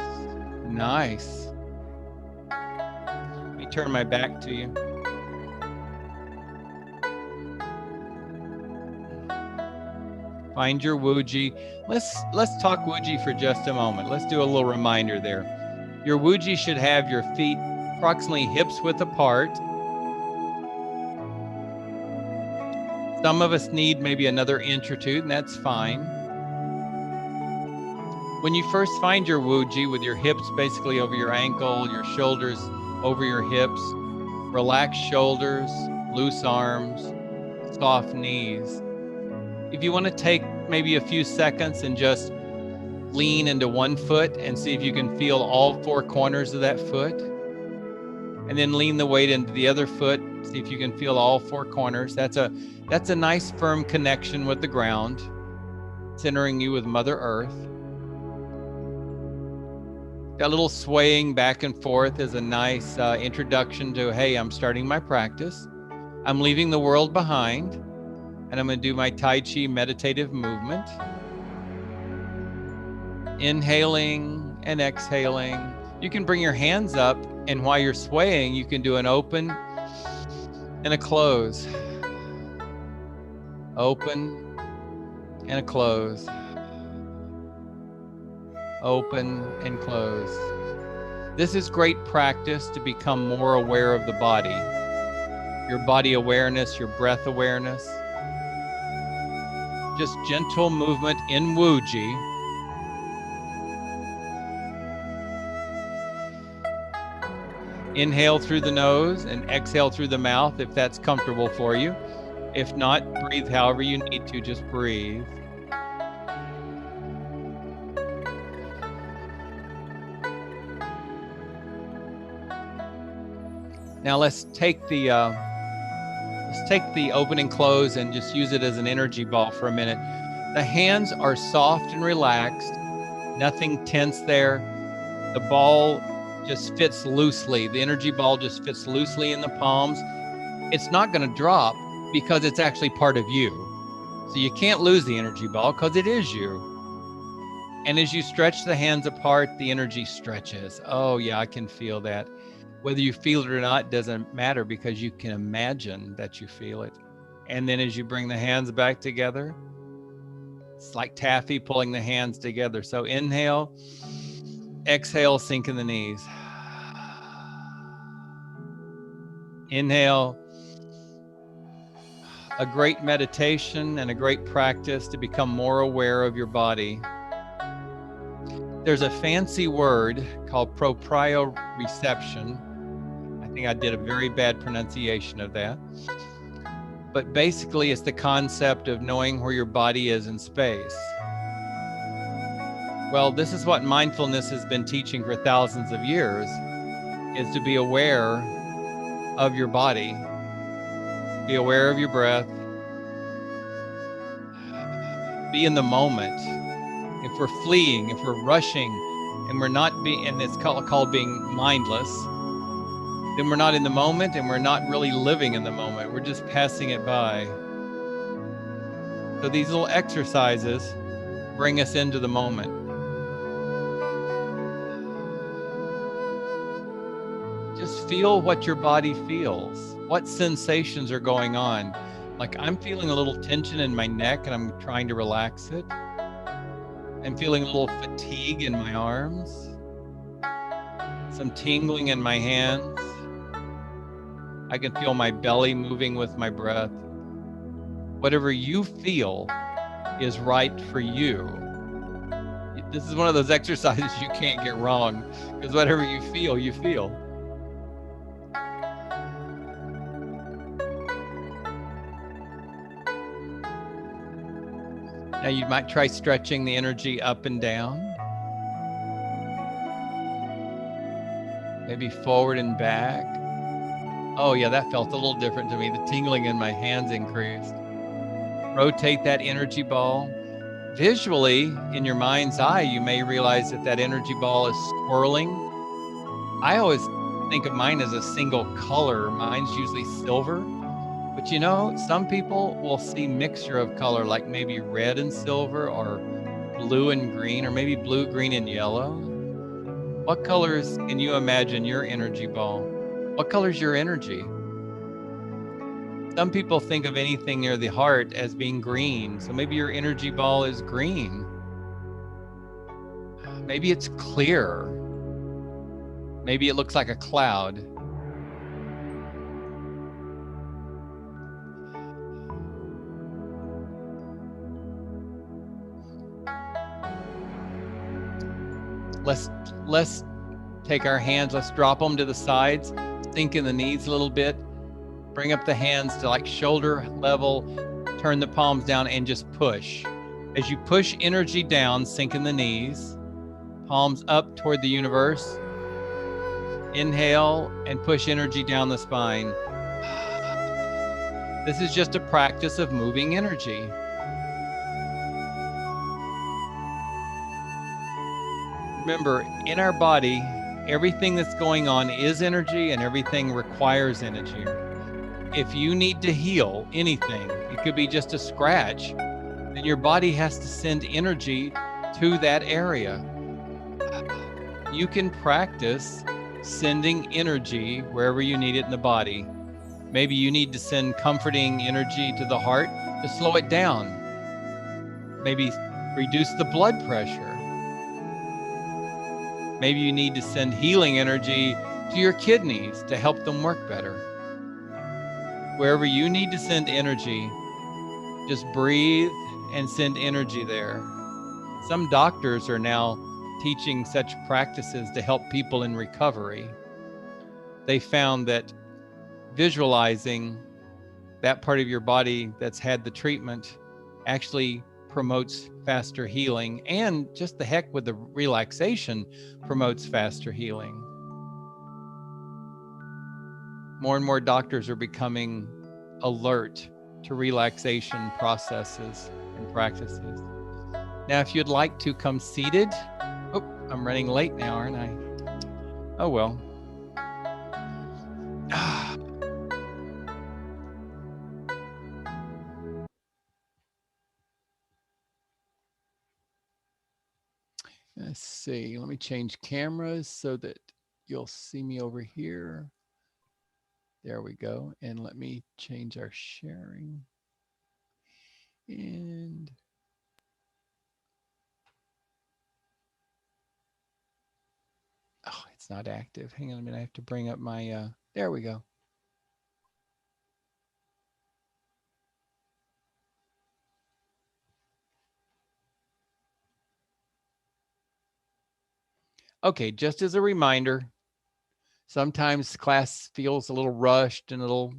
Nice. Let me turn my back to you. Find your Wuji. Let's talk Wuji for just a moment. Let's do a little reminder there. Your Wuji should have your feet approximately hips width apart. Some of us need maybe another inch or 2, and that's fine. When you first find your Wuji with your hips basically over your ankle, your shoulders over your hips, relaxed shoulders, loose arms, soft knees. If you want to take maybe a few seconds and just lean into one foot and see if you can feel all 4 corners of that foot, and then lean the weight into the other foot, see if you can feel all 4 corners. That's a nice firm connection with the ground, centering you with Mother Earth. That little swaying back and forth is a nice introduction to, hey, I'm starting my practice. I'm leaving the world behind, and I'm going to do my Tai Chi meditative movement. Inhaling and exhaling. You can bring your hands up, and while you're swaying, you can do an open and a close. Open and a close. Open and close. This is great practice to become more aware of the body. Your body awareness, your breath awareness. Just gentle movement in Wuji. Inhale through the nose and exhale through the mouth if that's comfortable for you. If not, breathe however you need to, just breathe. Now let's take the open and close and just use it as an energy ball for a minute. The hands are soft and relaxed, nothing tense there. The ball just fits loosely. The energy ball just fits loosely in the palms. It's not going to drop because it's actually part of you. So you can't lose the energy ball because it is you. And as you stretch the hands apart, the energy stretches. Oh yeah, I can feel that. Whether you feel it or not doesn't matter because you can imagine that you feel it. And then as you bring the hands back together, it's like taffy pulling the hands together. So inhale, exhale, sink in the knees. Inhale. A great meditation and a great practice to become more aware of your body. There's a fancy word called proprioception. I think I did a very bad pronunciation of that. But basically, it's the concept of knowing where your body is in space. Well, this is what mindfulness has been teaching for thousands of years, is to be aware of your body. Be aware of your breath. Be in the moment. If we're fleeing, if we're rushing, and we're not being, and it's called being mindless, then we're not in the moment and we're not really living in the moment. We're just passing it by. So these little exercises bring us into the moment. Just feel what your body feels. What sensations are going on? Like I'm feeling a little tension in my neck and I'm trying to relax it. I'm feeling a little fatigue in my arms. Some tingling in my hands. I can feel my belly moving with my breath. Whatever you feel is right for you. This is one of those exercises you can't get wrong, because whatever you feel, you feel. Now you might try stretching the energy up and down. Maybe forward and back. Oh yeah, that felt a little different to me. The tingling in my hands increased. Rotate that energy ball. Visually, in your mind's eye, you may realize that that energy ball is swirling. I always think of mine as a single color. Mine's usually silver. But you know, some people will see mixture of color, like maybe red and silver, or blue and green, or maybe blue, green, and yellow. What colors can you imagine your energy ball? What color is your energy? Some people think of anything near the heart as being green. So maybe your energy ball is green. Maybe it's clear. Maybe it looks like a cloud. Let's take our hands, let's drop them to the sides, sink in the knees a little bit, bring up the hands to like shoulder level, turn the palms down and just push. As you push energy down, sink in the knees, palms up toward the universe. Inhale and push energy down the spine. This is just a practice of moving energy. Remember, in our body, everything that's going on is energy and everything requires energy. If you need to heal anything, it could be just a scratch, then your body has to send energy to that area. You can practice sending energy wherever you need it in the body. Maybe you need to send comforting energy to the heart to slow it down. Maybe reduce the blood pressure. Maybe you need to send healing energy to your kidneys to help them work better. Wherever you need to send energy, just breathe and send energy there. Some doctors are now teaching such practices to help people in recovery. They found that visualizing that part of your body that's had the treatment actually promotes faster healing, and just the heck with the relaxation promotes faster healing. More and more doctors are becoming alert to relaxation processes and practices. Now, if you'd like to come seated, oh, I'm running late now, aren't I? Oh, well. Let's see, let me change cameras so that you'll see me over here. There we go. And let me change our sharing. And oh, it's not active. Hang on a minute. I have to bring up my, there we go. Okay, just as a reminder, sometimes class feels a little rushed and a little,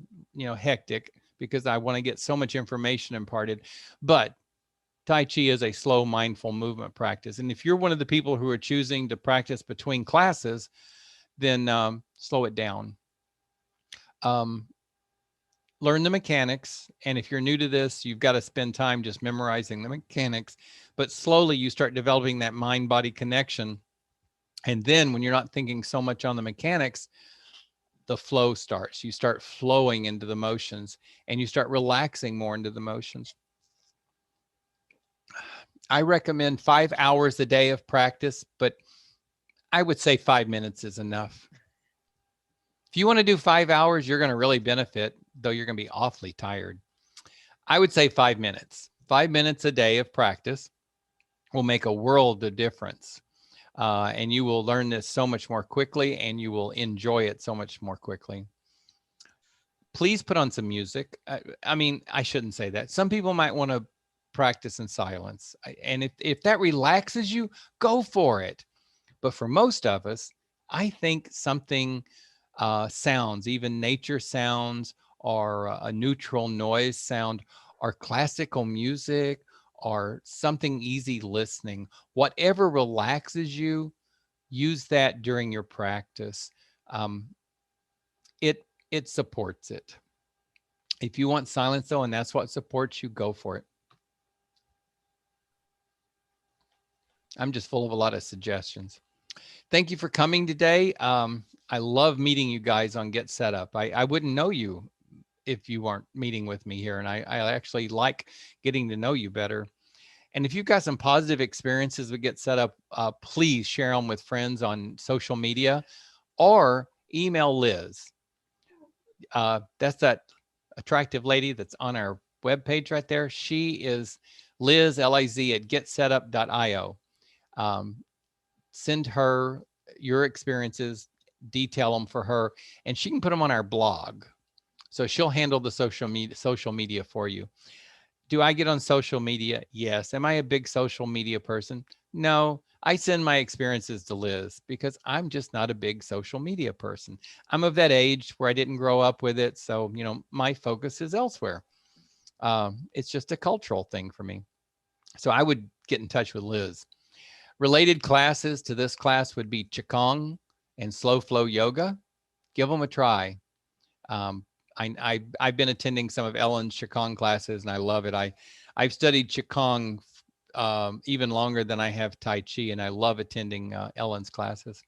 hectic because I want to get so much information imparted. But Tai Chi is a slow, mindful movement practice. And if you're one of the people who are choosing to practice between classes, then slow it down. Learn the mechanics. And if you're new to this, you've got to spend time just memorizing the mechanics. But slowly you start developing that mind-body connection. And then when you're not thinking so much on the mechanics, the flow starts. You start flowing into the motions and you start relaxing more into the motions. I recommend 5 hours a day of practice, but I would say 5 minutes is enough. If you want to do 5 hours, you're going to really benefit, though you're going to be awfully tired. I would say 5 minutes. 5 minutes a day of practice will make a world of difference. And you will learn this so much more quickly and you will enjoy it so much more quickly. Please put on some music. I mean, I shouldn't say that. Some people might want to practice in silence. And if that relaxes you, go for it. But for most of us, I think something sounds, even nature sounds or a neutral noise sound or classical music or something easy listening, whatever relaxes you, use that during your practice. It supports it. If you want silence though, and that's what supports you, go for it. I'm just full of a lot of suggestions. Thank you for coming today. I love meeting you guys on Get Set Up. I wouldn't know you if you weren't meeting with me here. And I actually like getting to know you better. And if you've got some positive experiences with Get Set Up, please share them with friends on social media or email Liz. That's that attractive lady that's on our webpage right there. She is Liz, L-I-Z, at getsetup.io. Send her your experiences, detail them for her, and she can put them on our blog. So she'll handle the social media for you. Do I get on social media? Yes. Am I a big social media person? No. I send my experiences to Liz because I'm just not a big social media person. I'm of that age where I didn't grow up with it. So, my focus is elsewhere. It's just a cultural thing for me. So I would get in touch with Liz. Related classes to this class would be Qigong and Slow Flow Yoga. Give them a try. I've been attending some of Ellen's Qigong classes and I love it. I've studied Qigong even longer than I have Tai Chi, and I love attending Ellen's classes.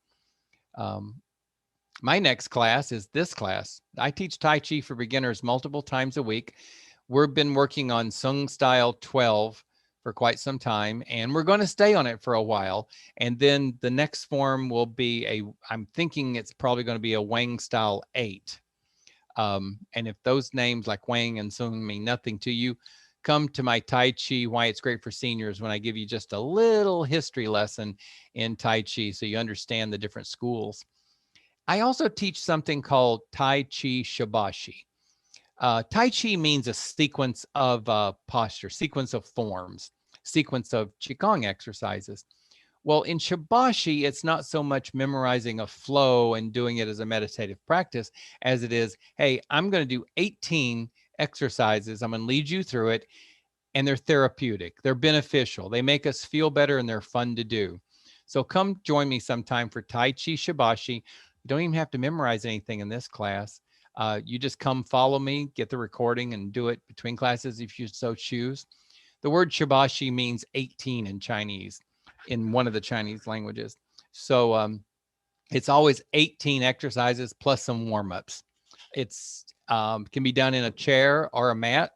My next class is this class. I teach Tai Chi for beginners multiple times a week. We've been working on Sung Style 12 for quite some time, and we're going to stay on it for a while. And then the next form will be I'm thinking it's probably going to be a Wang Style 8. And if those names like Wang and Sung mean nothing to you, come to my Tai Chi, Why It's Great for Seniors, when I give you just a little history lesson in Tai Chi so you understand the different schools. I also teach something called Tai Chi Shibashi. Tai Chi means a sequence of posture, sequence of forms, sequence of Qigong exercises. Well, in Shibashi, it's not so much memorizing a flow and doing it as a meditative practice as it is, hey, I'm going to do 18 exercises. I'm going to lead you through it, and they're therapeutic. They're beneficial. They make us feel better, and they're fun to do. So come join me sometime for Tai Chi Shibashi. You don't even have to memorize anything in this class. You just come follow me, get the recording, and do it between classes if you so choose. The word Shibashi means 18 in Chinese, in one of the Chinese languages. So it's always 18 exercises plus some warm-ups. It's can be done in a chair or a mat.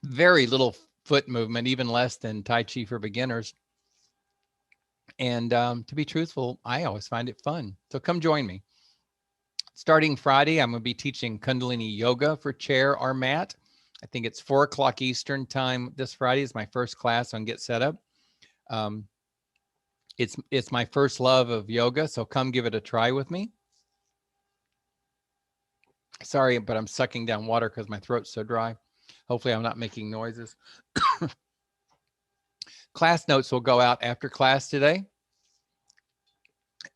Very little foot movement, even less than Tai Chi for beginners. And to be truthful, I always find it fun. So come join me. Starting Friday, I'm going to be teaching Kundalini Yoga for chair or mat. I think it's 4 o'clock Eastern time. This Friday is my first class on Get Set Up. It's my first love of yoga, so come give it a try with me. Sorry, but I'm sucking down water because my throat's so dry. Hopefully I'm not making noises. Class notes will go out after class today.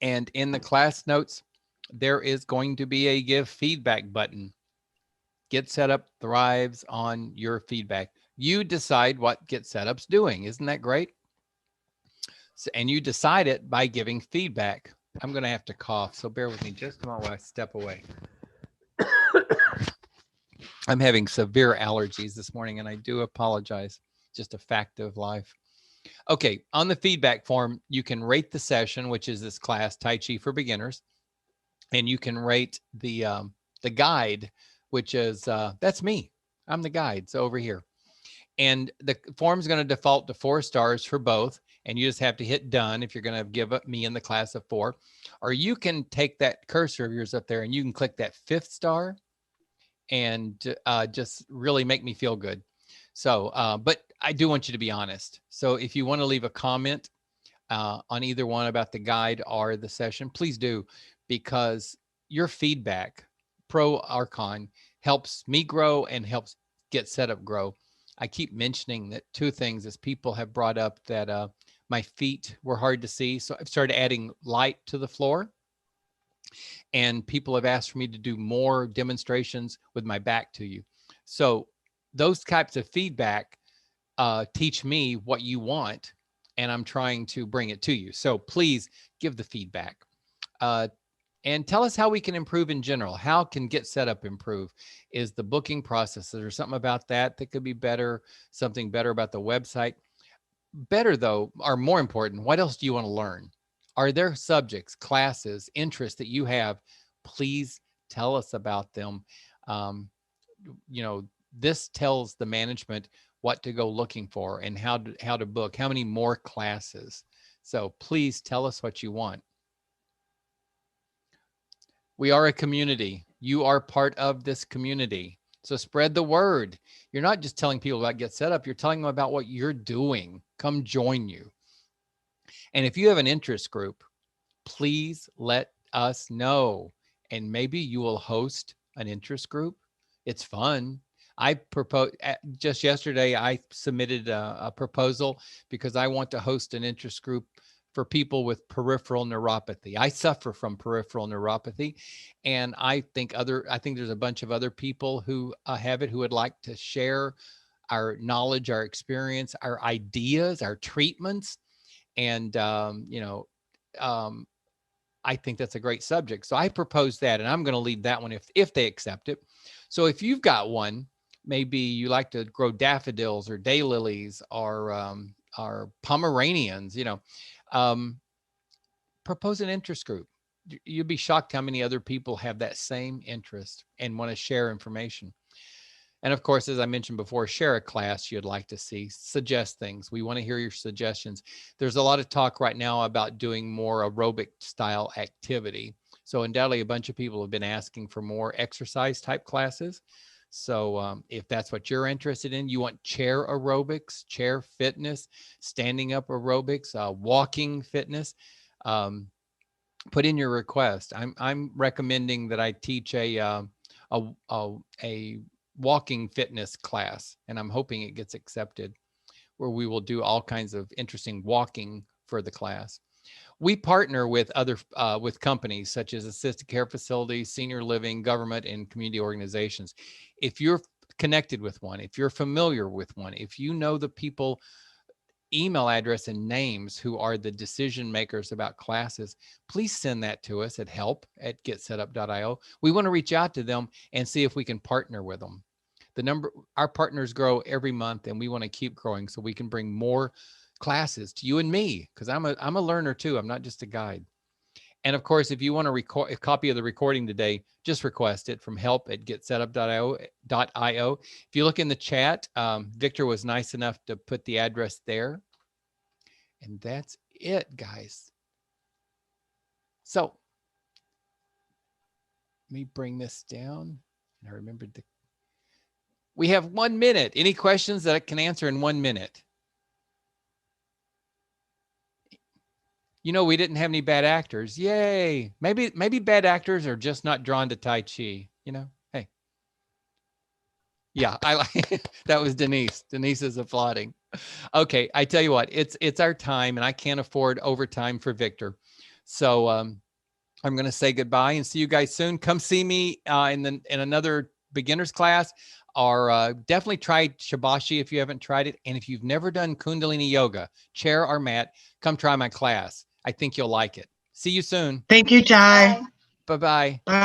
And in the class notes, there is going to be a give feedback button. Get Set Up thrives on your feedback. You decide what Get Set Up's doing. Isn't that great? So, and you decide it by giving feedback. I'm going to have to cough, so bear with me just a moment while I step away. I'm having severe allergies this morning, and I do apologize. Just a fact of life. Okay, on the feedback form, you can rate the session, which is this class, Tai Chi for Beginners, and you can rate the guide, which is, that's me. I'm the guide, so over here. And the form is going to default to 4 stars for both, and you just have to hit done if you're going to give me in the class of 4. Or you can take that cursor of yours up there, and you can click that 5th star and just really make me feel good. So, but I do want you to be honest. So if you want to leave a comment on either one about the guide or the session, please do, because your feedback, pro or con, helps me grow and helps Get Set Up grow. I keep mentioning that 2 things as people have brought up that my feet were hard to see. So I've started adding light to the floor. And people have asked for me to do more demonstrations with my back to you. So those types of feedback teach me what you want, and I'm trying to bring it to you. So please give the feedback. And tell us how we can improve in general. How can Get Set Up improve? Is the booking process, is there something about that could be better? Something better about the website? Better though, or more important, what else do you want to learn? Are there subjects, classes, interests that you have? Please tell us about them. You know, this tells the management what to go looking for and how to book, how many more classes. So please tell us what you want. We are a community. You are part of this community. So spread the word. You're not just telling people about Get Set Up, you're telling them about what you're doing. Come join you. And if you have an interest group, please let us know. And maybe you will host an interest group. It's fun. I proposed just yesterday, I submitted a proposal because I want to host an interest group for people with peripheral neuropathy. I suffer from peripheral neuropathy, and I think there's a bunch of other people who have it, who would like to share our knowledge, our experience, our ideas, our treatments. And, I think that's a great subject. So I proposed that, and I'm going to lead that one if they accept it. So if you've got one, maybe you like to grow daffodils or daylilies or Pomeranians, propose an interest group. You'd be shocked how many other people have that same interest and want to share information. And of course, as I mentioned before, share a class you'd like to see, suggest things. We want to hear your suggestions. There's a lot of talk right now about doing more aerobic style activity. So undoubtedly, a bunch of people have been asking for more exercise type classes. So if that's what you're interested in, you want chair aerobics, chair fitness, standing up aerobics, walking fitness, put in your request. I'm recommending that I teach a walking fitness class, and I'm hoping it gets accepted, where we will do all kinds of interesting walking for the class. We partner with other with companies such as assisted care facilities, senior living, government, and community organizations. If you're connected with one, if you're familiar with one, if you know the people, email address and names who are the decision makers about classes, please send that to us at help@getsetup.io. We want to reach out to them and see if we can partner with them. Our partners grow every month, and we want to keep growing so we can bring more classes to you and me, because I'm a learner too. I'm not just a guide. And of course, if you want to record a copy of the recording today, just request it from help@getsetup.io. If you look in the chat, Victor was nice enough to put the address there. And that's it, guys. So let me bring this down. I remembered we have 1 minute. Any questions that I can answer in 1 minute? We didn't have any bad actors. Yay. Maybe bad actors are just not drawn to Tai Chi, Hey. Yeah, I like that was Denise. Denise is applauding. Okay, I tell you what, it's our time, and I can't afford overtime for Victor. So I'm going to say goodbye and see you guys soon. Come see me in another beginner's class, or definitely try Shibashi if you haven't tried it. And if you've never done Kundalini yoga, chair or mat, come try my class. I think you'll like it. See you soon. Thank you, Jai. Bye-bye. Bye.